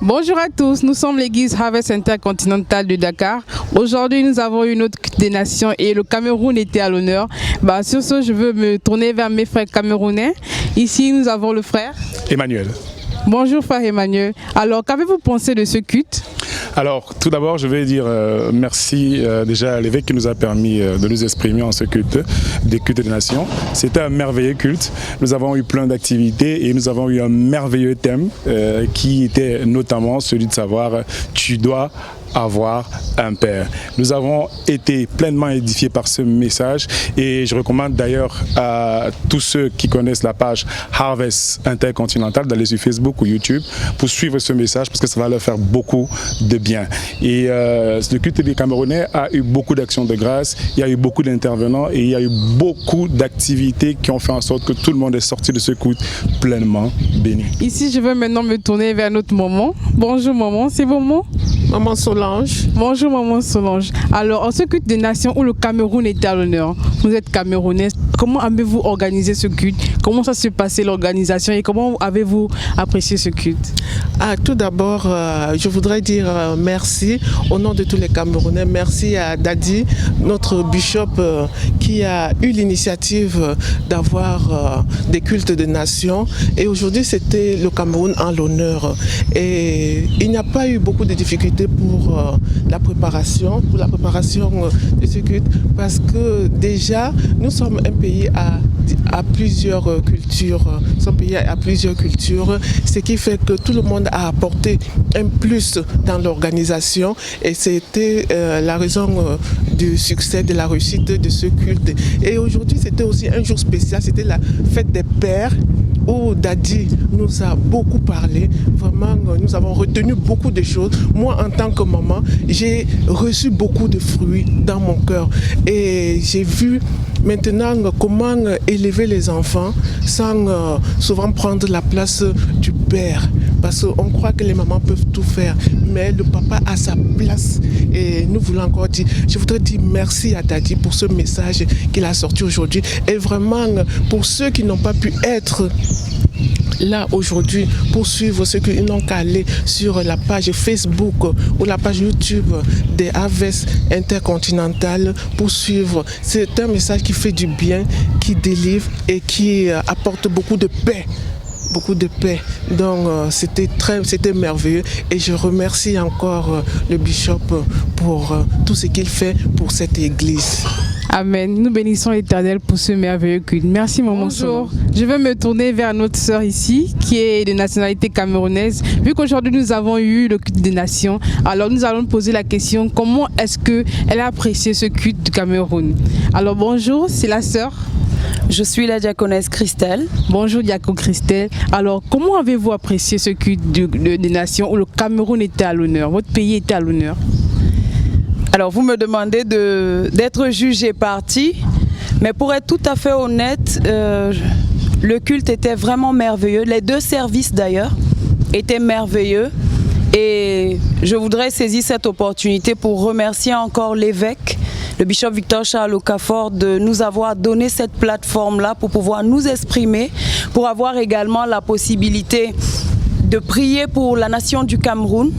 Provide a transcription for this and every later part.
Bonjour à tous, nous sommes l'église Harvest Intercontinental de Dakar. Aujourd'hui, nous avons une autre des nations et le Cameroun était à l'honneur. Sur ce, je veux me tourner vers mes frères camerounais. Ici, nous avons le frère Emmanuel. Bonjour frère Emmanuel. Alors, qu'avez-vous pensé de ce culte? Alors, tout d'abord, je vais dire merci déjà à l'évêque qui nous a permis de nous exprimer en ce culte, des cultes des nations. C'était un merveilleux culte. Nous avons eu plein d'activités et nous avons eu un merveilleux thème qui était notamment celui de savoir « tu dois avoir un père ». Nous avons été pleinement édifiés par ce message et je recommande d'ailleurs à tous ceux qui connaissent la page Harvest Intercontinental d'aller sur Facebook ou YouTube pour suivre ce message parce que ça va leur faire beaucoup de bien. Et le culte des Camerounais a eu beaucoup d'actions de grâce, il y a eu beaucoup d'intervenants et il y a eu beaucoup d'activités qui ont fait en sorte que tout le monde est sorti de ce culte pleinement béni. Ici, je veux maintenant me tourner vers notre maman. Bonjour maman, c'est vos mots? Maman Solange. Bonjour maman Solange. Alors, en ce culte des nations où le Cameroun était à l'honneur, vous êtes camerounaise, comment avez-vous organisé ce culte? Comment ça s'est passé l'organisation et comment avez-vous apprécié ce culte? Tout d'abord, je voudrais dire merci au nom de tous les Camerounais. Merci à Dadi, notre bishop, qui a eu l'initiative d'avoir des cultes de nations. Et aujourd'hui, c'était le Cameroun en l'honneur. Et il n'y a pas eu beaucoup de difficultés pour la préparation de ce culte, parce que déjà, nous sommes un pays à plusieurs cultures. Nous sommes pays à plusieurs cultures, ce qui fait que tout le monde a apporté un plus dans l'organisation et c'était la raison du succès, de la réussite de ce culte. Et aujourd'hui, c'était aussi un jour spécial, c'était la fête des pères, où Dadi nous a beaucoup parlé. Vraiment, nous avons retenu beaucoup de choses. Moi, en tant que maman, j'ai reçu beaucoup de fruits dans mon cœur. Et j'ai vu maintenant comment élever les enfants sans souvent prendre la place du père. Parce qu'on croit que les mamans peuvent tout faire, mais le papa a sa place. Et nous voulons encore dire, je voudrais dire merci à Dadi pour ce message qu'il a sorti aujourd'hui. Et vraiment, pour ceux qui n'ont pas pu être là aujourd'hui pour suivre ceux qui n'ont qu'à aller sur la page Facebook ou la page YouTube des Harvest Intercontinental pour suivre. C'est un message qui fait du bien, qui délivre et qui apporte beaucoup de paix. Beaucoup de paix. Donc c'était merveilleux et je remercie encore le bishop pour tout ce qu'il fait pour cette église. Amen. Nous bénissons l'Éternel pour ce merveilleux culte. Merci maman. Bonjour. Je vais me tourner vers notre sœur ici qui est de nationalité camerounaise. Vu qu'aujourd'hui nous avons eu le culte des nations, alors nous allons poser la question comment est-ce qu'elle a apprécié ce culte du Cameroun. Alors bonjour, c'est la sœur. Je suis la diaconesse Christelle. Bonjour diacon Christelle. Alors comment avez-vous apprécié ce culte des nations où le Cameroun était à l'honneur, votre pays était à l'honneur? Alors vous me demandez d'être juge et partie, mais pour être tout à fait honnête, le culte était vraiment merveilleux. Les deux services d'ailleurs étaient merveilleux et je voudrais saisir cette opportunité pour remercier encore l'évêque, le bishop Victor Charles Okafor, de nous avoir donné cette plateforme-là pour pouvoir nous exprimer, pour avoir également la possibilité de prier pour la nation du Cameroun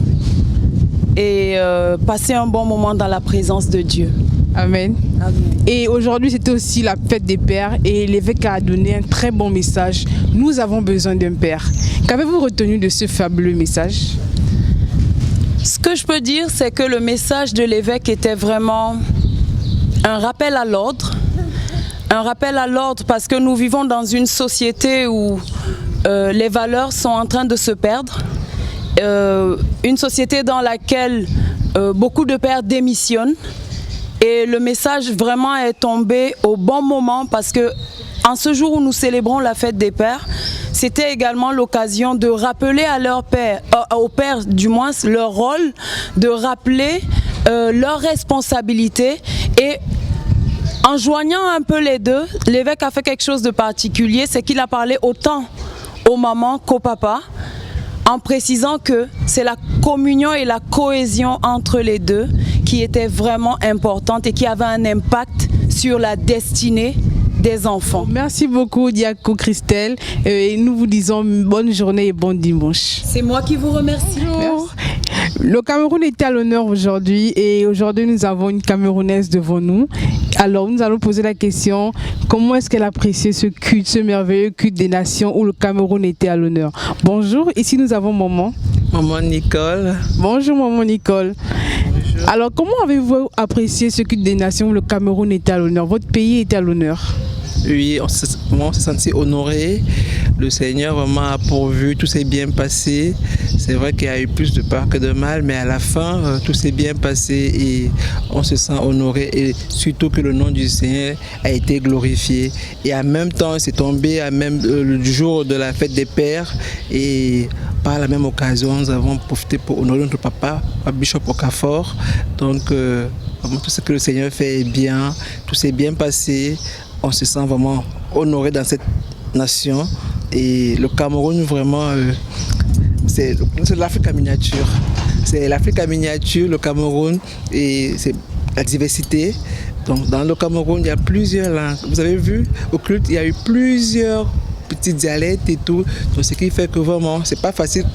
et passer un bon moment dans la présence de Dieu. Amen. Amen. Et aujourd'hui, c'était aussi la fête des pères et l'évêque a donné un très bon message. Nous avons besoin d'un père. Qu'avez-vous retenu de ce fabuleux message? Ce que je peux dire, c'est que le message de l'évêque était vraiment un rappel à l'ordre. Un rappel à l'ordre parce que nous vivons dans une société où les valeurs sont en train de se perdre. Une société dans laquelle beaucoup de pères démissionnent et le message vraiment est tombé au bon moment parce que en ce jour où nous célébrons la fête des pères, c'était également l'occasion de rappeler à leurs pères, aux pères du moins leur rôle, de rappeler leurs responsabilités et en joignant un peu les deux, l'évêque a fait quelque chose de particulier, c'est qu'il a parlé autant aux mamans qu'aux papas, en précisant que c'est la communion et la cohésion entre les deux qui était vraiment importante et qui avait un impact sur la destinée des enfants. Merci beaucoup Diaco Christelle et nous vous disons bonne journée et bon dimanche. C'est moi qui vous remercie. Le Cameroun était à l'honneur aujourd'hui et aujourd'hui nous avons une Camerounaise devant nous. Alors nous allons poser la question, comment est-ce qu'elle appréciait ce culte, ce merveilleux culte des nations où le Cameroun était à l'honneur? Bonjour, ici nous avons maman. Maman Nicole. Bonjour maman Nicole. Bonjour. Alors comment avez-vous apprécié ce culte des nations où le Cameroun était à l'honneur? Votre pays était à l'honneur? Oui, on s'est senti honoré. Le Seigneur vraiment a pourvu, tout s'est bien passé. C'est vrai qu'il y a eu plus de peur que de mal, mais à la fin, tout s'est bien passé et on se sent honoré. Et surtout que le nom du Seigneur a été glorifié. Et en même temps, c'est tombé à même le jour de la fête des pères. Et par la même occasion, nous avons profité pour honorer notre papa, Bishop Okafor. Donc, vraiment, tout ce que le Seigneur fait est bien, tout s'est bien passé. On se sent vraiment honoré dans cette nation. Et le Cameroun, vraiment, c'est l'Afrique en miniature. C'est l'Afrique en miniature, le Cameroun, et c'est la diversité. Donc, dans le Cameroun, il y a plusieurs langues. Vous avez vu, au culte, il y a eu plusieurs petits dialectes et tout. Donc, ce qui fait que vraiment, c'est pas facile.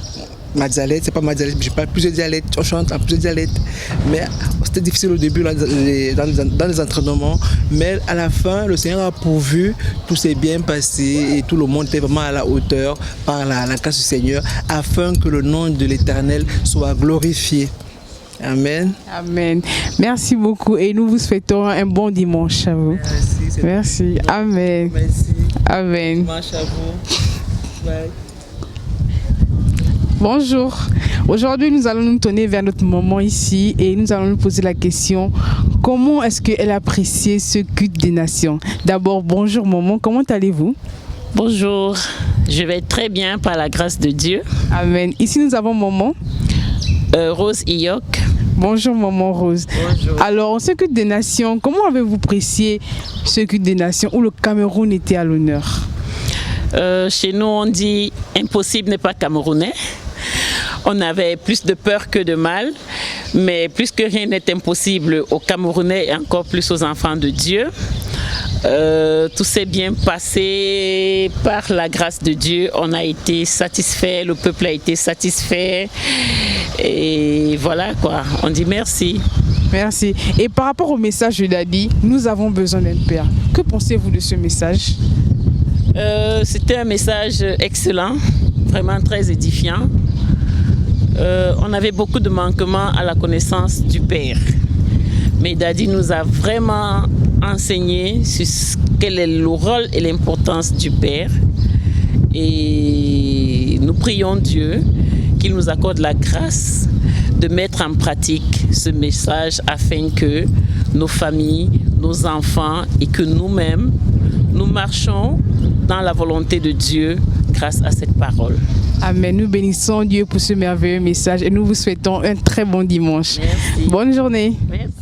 Ma dialecte, c'est pas ma dialecte, je parle plusieurs dialectes, on chante en plusieurs dialectes. Mais c'était difficile au début dans les entraînements. Mais à la fin, le Seigneur a pourvu, tout s'est bien passé et tout le monde était vraiment à la hauteur par la grâce du Seigneur afin que le nom de l'Éternel soit glorifié. Amen. Amen. Merci beaucoup et nous vous souhaitons un bon dimanche à vous. Merci. Amen. Merci. Amen. Dimanche à vous. Bye. Bonjour, aujourd'hui nous allons nous tourner vers notre maman ici et nous allons nous poser la question, comment est-ce qu'elle appréciait ce culte des nations? D'abord, bonjour maman, comment allez-vous? Bonjour, je vais très bien par la grâce de Dieu. Amen. Ici nous avons maman. Rose Iyok. Bonjour maman Rose. Bonjour. Alors, ce culte des nations, comment avez-vous apprécié ce culte des nations où le Cameroun était à l'honneur? Chez nous on dit impossible n'est pas camerounais. On avait plus de peur que de mal, mais plus que rien n'est impossible aux Camerounais et encore plus aux enfants de Dieu. Tout s'est bien passé par la grâce de Dieu. On a été satisfait, le peuple a été satisfait. Et voilà quoi, on dit merci. Merci. Et par rapport au message de Daddy, nous avons besoin d'un père. Que pensez-vous de ce message? C'était un message excellent, vraiment très édifiant. On avait beaucoup de manquements à la connaissance du Père. Mais Daddy nous a vraiment enseigné sur quel est le rôle et l'importance du Père. Et nous prions Dieu qu'il nous accorde la grâce de mettre en pratique ce message afin que nos familles, nos enfants et que nous-mêmes, nous marchons dans la volonté de Dieu grâce à cette parole. Amen. Nous bénissons Dieu pour ce merveilleux message et nous vous souhaitons un très bon dimanche. Merci. Bonne journée. Merci.